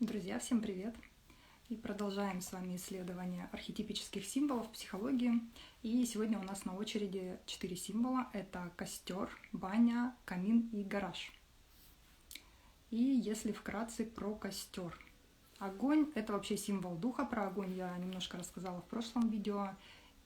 Друзья, всем привет! И продолжаем с вами исследование архетипических символов в психологии. И сегодня у нас на очереди 4 символа. Это костер, баня, камин и гараж. И если вкратце про костер. Огонь – это вообще символ духа. Про огонь я немножко рассказала в прошлом видео.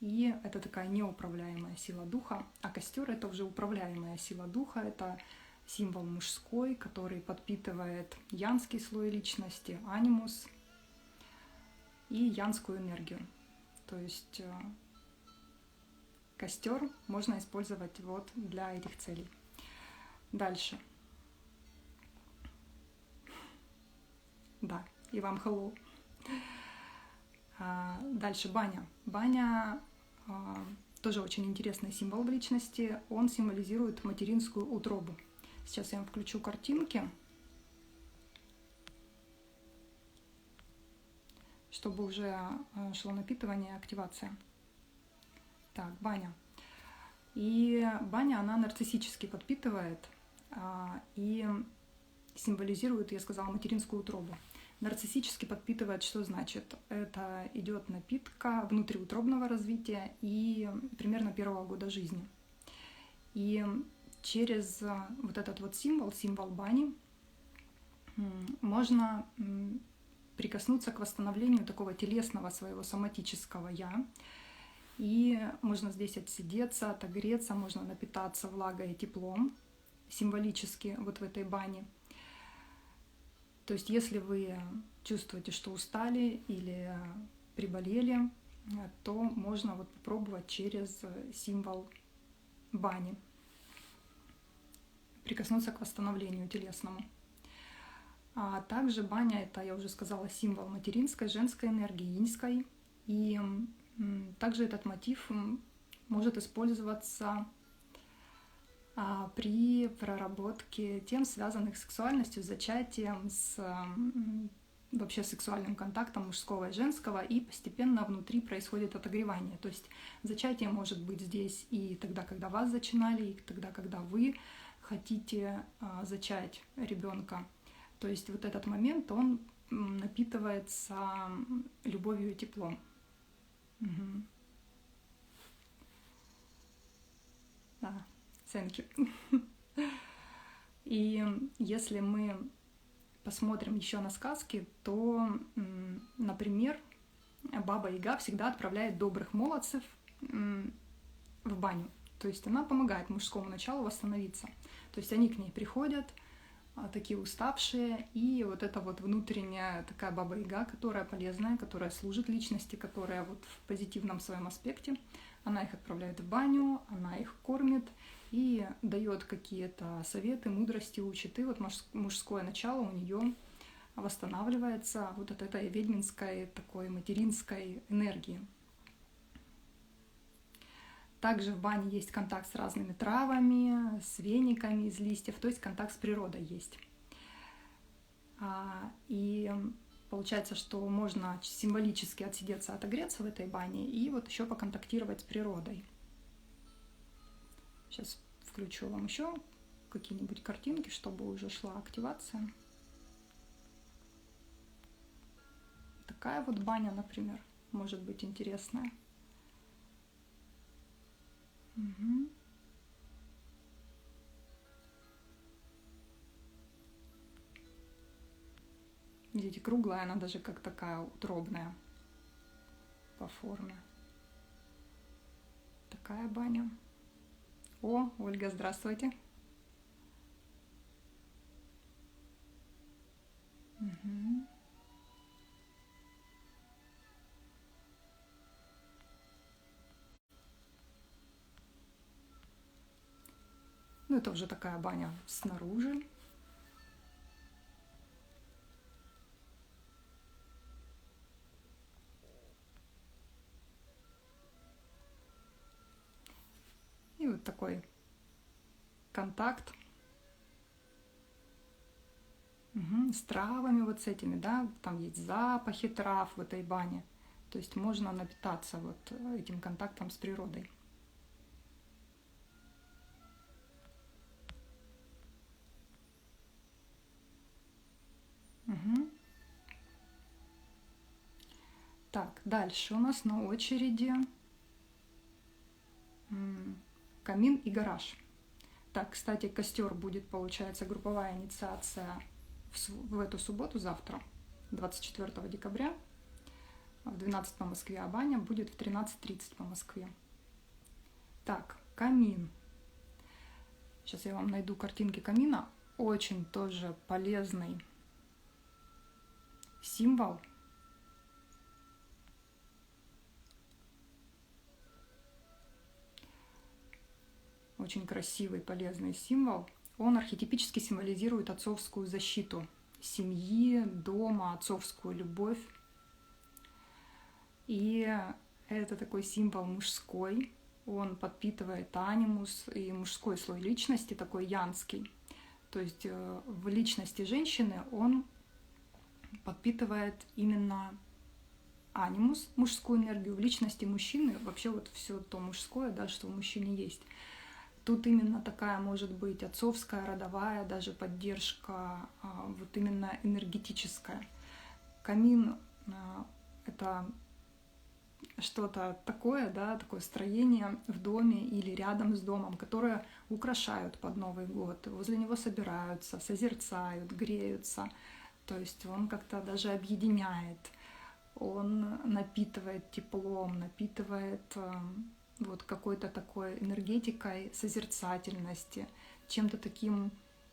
И это такая неуправляемая сила духа. А костер – это уже управляемая сила духа. Это символ мужской, который подпитывает янский слой личности, анимус, и янскую энергию. То есть костер можно использовать вот для этих целей. Дальше. Да, и вам hello. Дальше баня. Баня тоже очень интересный символ в личности. Он символизирует материнскую утробу. Сейчас я вам включу картинки, чтобы уже шло напитывание и активация. Так, баня. И баня, она нарциссически подпитывает и символизирует, я сказала, материнскую утробу. Нарциссически подпитывает, что значит? Это идет напитка внутриутробного развития и примерно первого года жизни. И через вот этот вот символ бани, можно прикоснуться к восстановлению такого телесного своего соматического «я». И можно здесь отсидеться, отогреться, можно напитаться влагой и теплом символически вот в этой бане. То есть если вы чувствуете, что устали или приболели, то можно вот попробовать через символ бани прикоснуться к восстановлению телесному. А также баня – это, я уже сказала, символ материнской, женской энергии, иньской. И также этот мотив может использоваться при проработке тем, связанных с сексуальностью, с зачатием, с вообще сексуальным контактом мужского и женского, и постепенно внутри происходит отогревание. То есть зачатие может быть здесь и тогда, когда вас зачинали, и тогда, когда вы хотите зачать ребенка. То есть вот этот момент, он напитывается любовью и теплом. Угу. Да, thank you. И если мы посмотрим еще на сказки, то, например, Баба Яга всегда отправляет добрых молодцев в баню. То есть она помогает мужскому началу восстановиться. То есть они к ней приходят, такие уставшие, и вот эта вот внутренняя такая Баба Яга, которая полезная, которая служит личности, которая вот в позитивном своем аспекте, она их отправляет в баню, она их кормит и дает какие-то советы, мудрости, учит, и вот мужское начало у нее восстанавливается вот от этой ведьминской, такой материнской энергии. Также в бане есть контакт с разными травами, с вениками из листьев, то есть контакт с природой есть. И получается, что можно символически отсидеться, отогреться в этой бане и вот еще поконтактировать с природой. Сейчас включу вам еще какие-нибудь картинки, чтобы уже шла активация. Такая вот баня, например, может быть интересная. Угу. Видите, круглая, она даже как такая утробная по форме. Такая баня. О, Ольга, здравствуйте. Угу. Ну, это уже такая баня снаружи. И вот такой контакт с травами вот с этими, да, там есть запахи трав в этой бане. То есть можно напитаться вот этим контактом с природой. Угу. Так, дальше у нас на очереди камин и гараж. Так, кстати, костер будет, получается, групповая инициация в эту субботу, завтра, 24 декабря, в 12 по Москве, а баня будет в 13:30 по Москве. Так, камин. Сейчас я вам найду картинки камина. Очень тоже полезный символ. Очень красивый, полезный символ. Он архетипически символизирует отцовскую защиту семьи, дома, отцовскую любовь. И это такой символ мужской. Он подпитывает анимус и мужской слой личности, такой янский. То есть в личности женщины он подпитывает именно анимус, мужскую энергию, в личности мужчины вообще вот все то мужское, да, что в мужчине есть. Тут именно такая может быть отцовская, родовая, даже поддержка, вот именно энергетическая. Камин — это что-то такое, да, такое строение в доме или рядом с домом, которое украшают под Новый год, возле него собираются, созерцают, греются. То есть он как-то даже объединяет, он напитывает теплом, напитывает вот какой-то такой энергетикой созерцательности, чем-то таким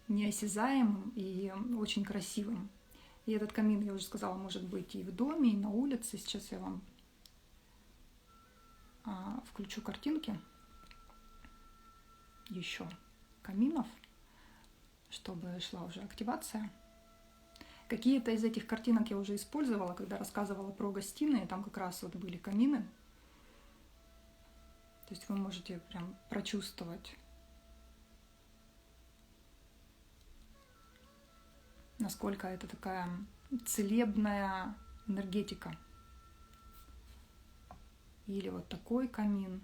неосязаемым и очень красивым. И этот камин, я уже сказала, может быть и в доме, и на улице. Сейчас я вам включу картинки еще каминов, чтобы шла уже активация. Какие-то из этих картинок я уже использовала, когда рассказывала про гостиные, там как раз вот были камины. То есть вы можете прям прочувствовать, насколько это такая целебная энергетика. Или вот такой камин.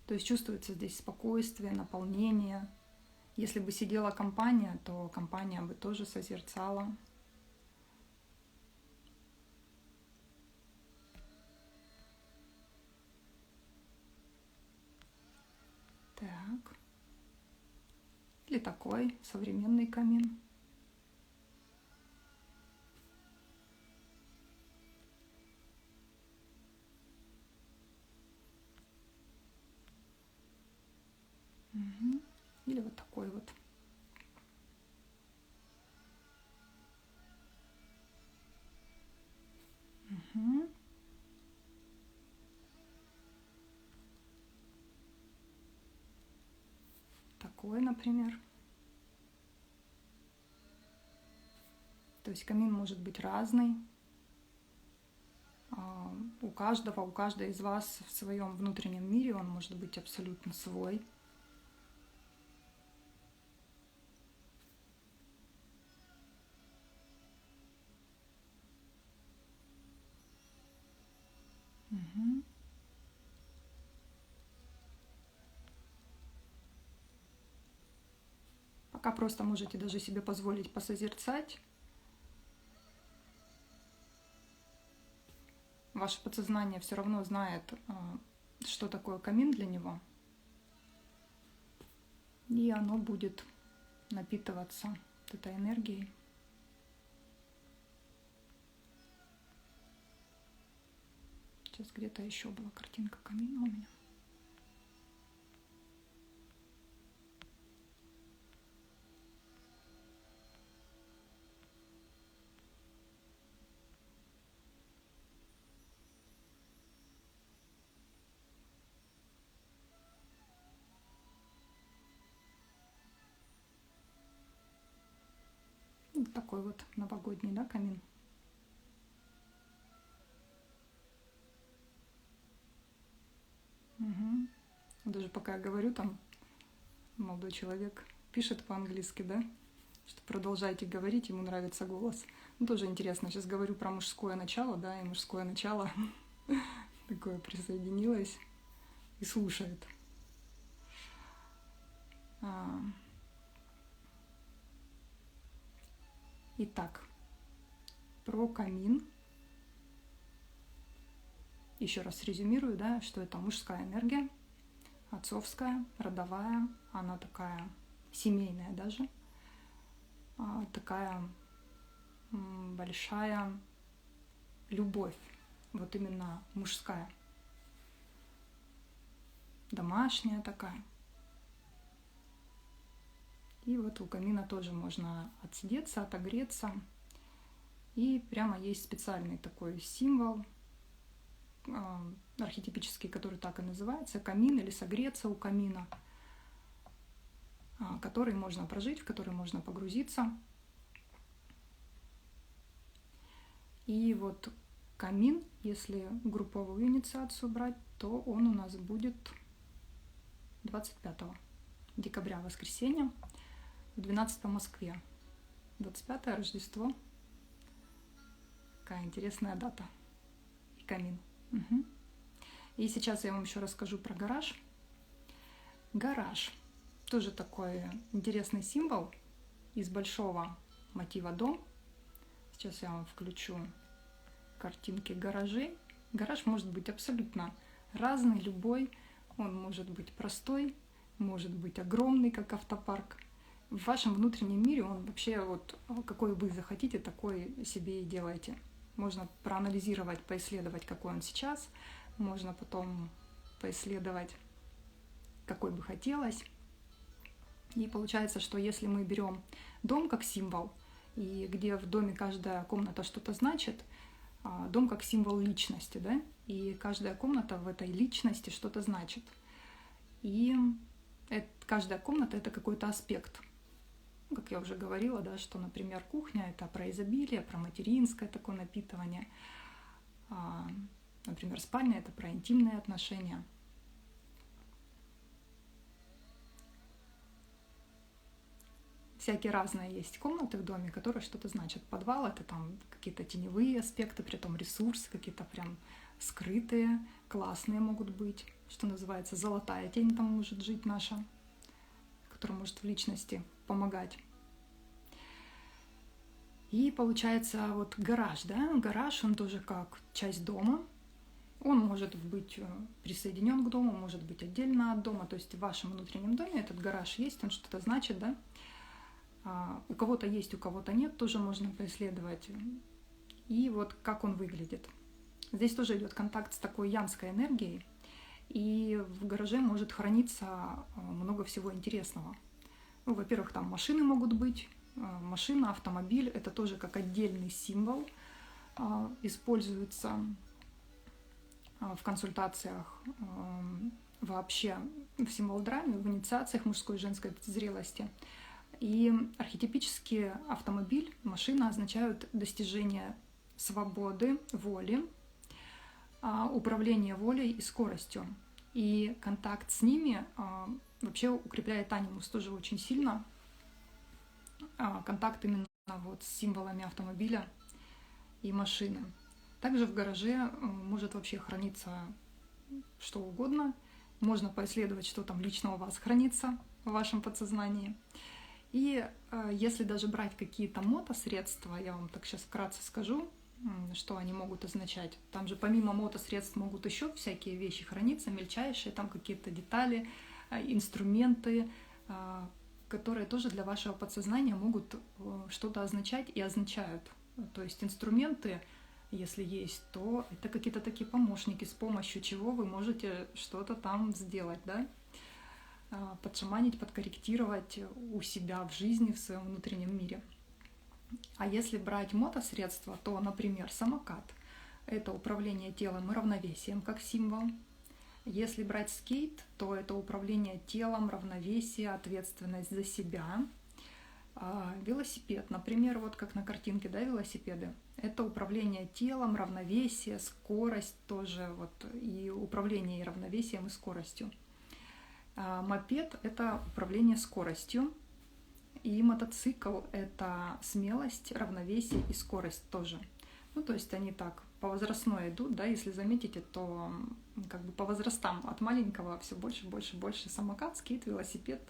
То есть чувствуется здесь спокойствие, наполнение. Если бы сидела компания, то компания бы тоже созерцала. Так. Или такой современный камин. Угу. Или вот такой вот. Угу. Такой, например. То есть камин может быть разный. У каждой из вас в своем внутреннем мире он может быть абсолютно свой. Угу. Пока просто можете даже себе позволить посозерцать. Ваше подсознание все равно знает, что такое камин для него. И оно будет напитываться вот этой энергией. Сейчас где-то еще была картинка камина у меня. Вот такой вот новогодний, да, камин. Угу. Даже пока я говорю, там молодой человек пишет по-английски, да, что продолжайте говорить, ему нравится голос. Ну, тоже интересно, сейчас говорю про мужское начало, да, и мужское начало такое присоединилось и слушает. Итак, про камин Еще раз резюмирую, да, что это мужская энергия, отцовская, родовая, она такая семейная даже, такая большая любовь, вот именно мужская, домашняя такая. И вот у камина тоже можно отсидеться, отогреться. И прямо есть специальный такой символ, архетипический, который так и называется, камин или согреться у камина, который можно прожить, в который можно погрузиться. И вот камин, если групповую инициацию брать, то он у нас будет 25 декабря, воскресенье, в 12 в Москве. 25-е Рождество. Какая интересная дата. И камин. Угу. И сейчас я вам еще расскажу про гараж. Гараж. Тоже такой интересный символ из большого мотива дом. Сейчас я вам включу картинки гаражей. Гараж может быть абсолютно разный, любой. Он может быть простой, может быть огромный, как автопарк. В вашем внутреннем мире он вообще вот какой вы захотите, такой себе и делайте. Можно проанализировать, поисследовать, какой он сейчас. Можно потом поисследовать, какой бы хотелось. И получается, что если мы берем дом как символ, и где в доме каждая комната что-то значит, дом как символ личности, да, и каждая комната в этой личности что-то значит. И каждая комната — это какой-то аспект. Как я уже говорила, да, что, например, кухня — это про изобилие, про материнское такое напитывание. Например, спальня — это про интимные отношения. Всякие разные есть комнаты в доме, которые что-то значат. Подвал — это там какие-то теневые аспекты, притом ресурсы какие-то прям скрытые, классные могут быть. Что называется, золотая тень там может жить наша, которая может в личности помогать. И получается вот гараж, да, гараж, он тоже как часть дома. Он может быть присоединен к дому, может быть отдельно от дома. То есть в вашем внутреннем доме этот гараж есть, он что-то значит, да. У кого-то есть, у кого-то нет, тоже можно поисследовать. И вот как он выглядит. Здесь тоже идет контакт с такой янской энергией, и в гараже может храниться много всего интересного. Ну, во-первых, там машины могут быть, машина, автомобиль, это тоже как отдельный символ, используется в консультациях вообще в символ-драме, в инициациях мужской и женской зрелости. И архетипически автомобиль, машина означают достижение свободы, воли, управление волей и скоростью. И контакт с ними вообще укрепляет анимус тоже очень сильно. Контакт именно вот с символами автомобиля и машины. Также в гараже может вообще храниться что угодно. Можно поисследовать, что там лично у вас хранится в вашем подсознании. И если даже брать какие-то мотосредства, я вам так сейчас вкратце скажу, что они могут означать. Там же помимо мотосредств могут еще всякие вещи храниться, мельчайшие, там какие-то детали, инструменты, которые тоже для вашего подсознания могут что-то означать и означают. То есть инструменты, если есть, то это какие-то такие помощники, с помощью чего вы можете что-то там сделать, да? Подшаманить, подкорректировать у себя в жизни, в своем внутреннем мире. А если брать мотосредства, то, например, самокат – это управление телом и равновесием как символ. Если брать скейт, то это управление телом, равновесие, ответственность за себя. Велосипед, например, вот как на картинке, да, велосипеды. Это управление телом, равновесие, скорость тоже, вот, и управление и равновесием, и скоростью. Мопед – это управление скоростью, и мотоцикл – это смелость, равновесие и скорость тоже. Ну, то есть они так по возрастной идут, да, если заметите, то как бы по возрастам от маленького все больше, больше, больше самокат, скейт, велосипед,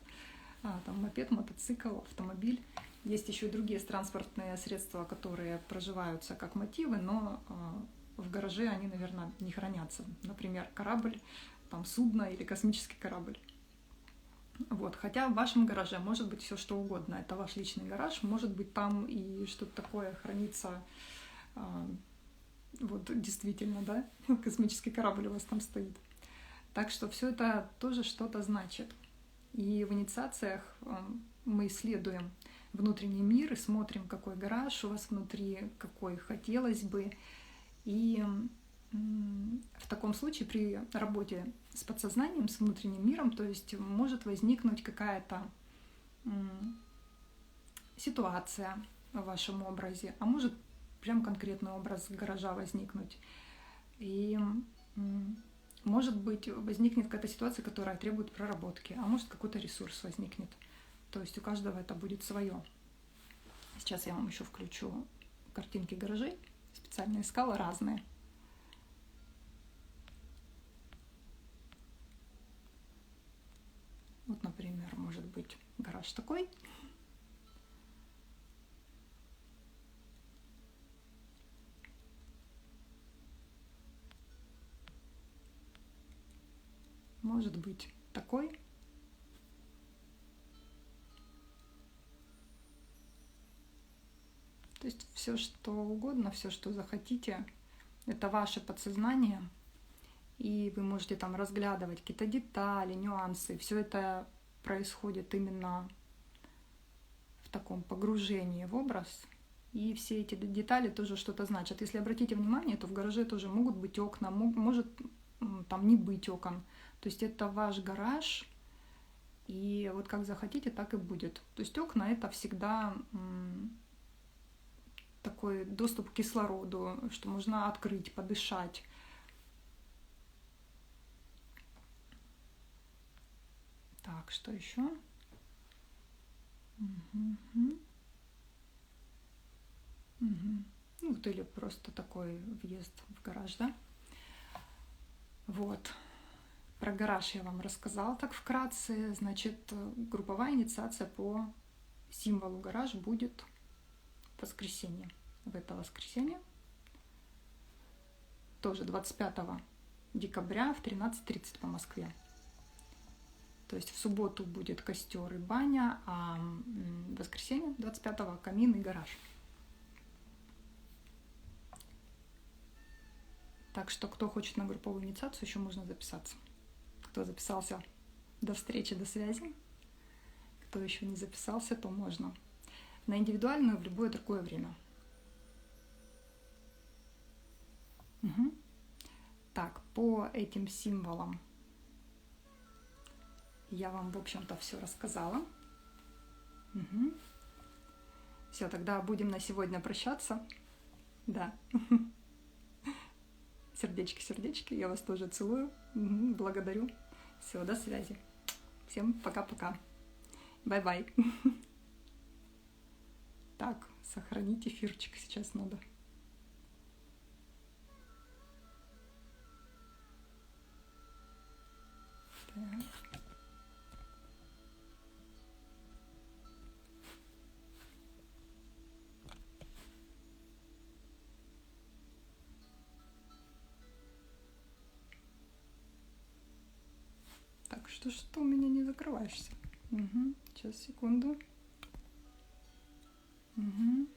там мопед, мотоцикл, автомобиль. Есть еще и другие транспортные средства, которые проживаются как мотивы, но в гараже они, наверное, не хранятся. Например, корабль, там судно или космический корабль. Вот. Хотя в вашем гараже может быть все что угодно. Это ваш личный гараж, может быть там и что-то такое хранится. Вот действительно, да, космический корабль у вас там стоит. Так что все это тоже что-то значит. И в инициациях мы исследуем внутренний мир и смотрим, какой гараж у вас внутри, какой хотелось бы. И в таком случае при работе с подсознанием, с внутренним миром, то есть может возникнуть какая-то ситуация в вашем образе, а может прям конкретный образ гаража возникнуть. И может быть возникнет какая-то ситуация, которая требует проработки, а может какой-то ресурс возникнет. То есть у каждого это будет свое. Сейчас я вам еще включу картинки гаражей. Специально искала разные. Вот, например, может быть гараж такой. Может быть такой. То есть все, что угодно, все, что захотите, это ваше подсознание, и вы можете там разглядывать какие-то детали, нюансы. Все это происходит именно в таком погружении в образ. И все эти детали тоже что-то значат. Если обратите внимание, то в гараже тоже могут быть окна, может там не быть окон. То есть это ваш гараж, и вот как захотите, так и будет. То есть окна — это всегда такой доступ к кислороду, что можно открыть, подышать. Так, что еще? Ну, вот или просто такой въезд в гараж, да? Вот. Про гараж я вам рассказала так вкратце. Значит, групповая инициация по символу гараж будет в воскресенье. В это воскресенье. Тоже 25 декабря в 13:30 по Москве. То есть в субботу будет костер и баня, а в воскресенье 25-го камин и гараж. Так что кто хочет на групповую инициацию, еще можно записаться. Кто записался, до встречи, до связи. Кто еще не записался, то можно. На индивидуальную в любое другое время. Угу. Так, по этим символам я вам, в общем-то, все рассказала. Угу. Все, тогда будем на сегодня прощаться. Да. Сердечки, я вас тоже целую. Угу, благодарю. Все, до связи. Всем пока-пока. Бай-бай. Так, сохранить эфирчик сейчас надо. Так. Так, что у меня не закрываешься? Угу. Сейчас, секунду. Угу.